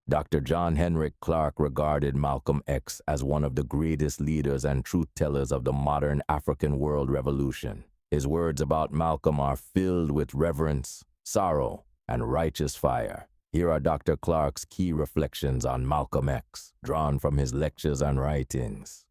Dr. John Henrik Clarke regarded Malcolm X as one of the greatest leaders and truth-tellers of the modern African world revolution. His words about Malcolm are filled with reverence, sorrow, and righteous fire. Here are Dr. Clarke's key reflections on Malcolm X, drawn from his lectures and writings.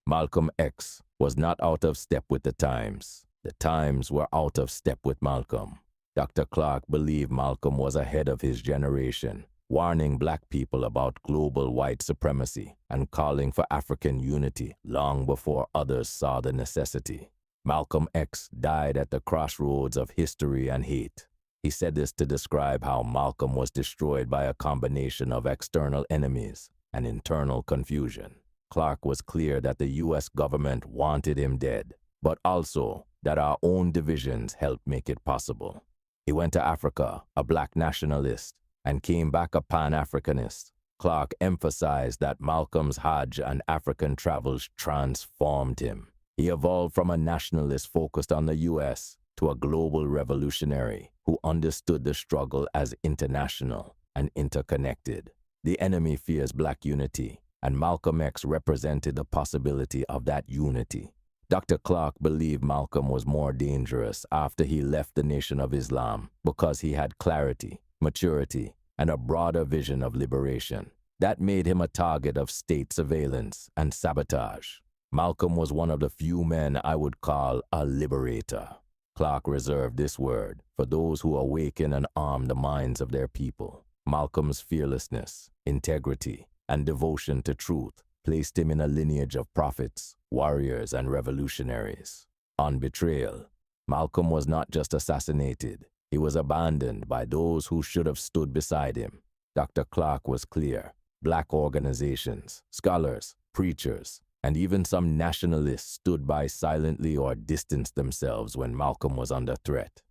Malcolm X was not out of step with the times. The times were out of step with Malcolm. Dr. Clarke believed Malcolm was ahead of his generation, warning black people about global white supremacy and calling for African unity long before others saw the necessity. Malcolm X died at the crossroads of history and hate. He said this to describe how Malcolm was destroyed by a combination of external enemies and internal confusion. Clarke was clear that the U.S. government wanted him dead, but also that our own divisions helped make it possible. He went to Africa, a black nationalist, and came back a Pan-Africanist. Clarke emphasized that Malcolm's Hajj and African travels transformed him. He evolved from a nationalist focused on the U.S. to a global revolutionary who understood the struggle as international and interconnected. The enemy fears black unity, and Malcolm X represented the possibility of that unity. Dr. Clarke believed Malcolm was more dangerous after he left the Nation of Islam because he had clarity, maturity, and a broader vision of liberation. That made him a target of state surveillance and sabotage. Malcolm was one of the few men I would call a liberator. Clarke reserved this word for those who awaken and arm the minds of their people. Malcolm's fearlessness, integrity, and devotion to truth placed him in a lineage of prophets, warriors, and revolutionaries. On betrayal, Malcolm was not just assassinated, he was abandoned by those who should have stood beside him. Dr. Clarke was clear. Black organizations, scholars, preachers, and even some nationalists stood by silently or distanced themselves when Malcolm was under threat.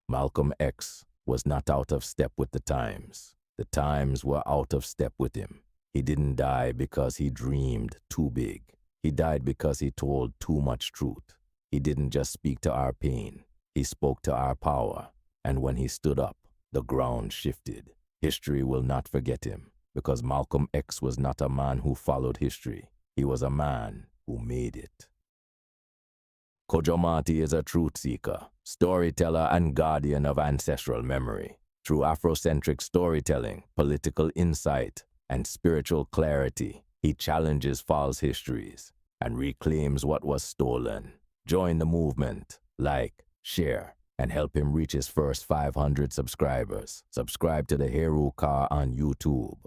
Malcolm X was not out of step with the times. The times were out of step with him. He didn't die because he dreamed too big. He died because he told too much truth. He didn't just speak to our pain. He spoke to our power. And when he stood up, the ground shifted. History will not forget him, because Malcolm X was not a man who followed history. He was a man who made it. Kojo Mati is a truth seeker, storyteller, and guardian of ancestral memory. Through Afrocentric storytelling, political insight, and spiritual clarity, he challenges false histories and reclaims what was stolen. Join the movement, like, share, and help him reach his first 500 subscribers. Subscribe to the Heru on YouTube.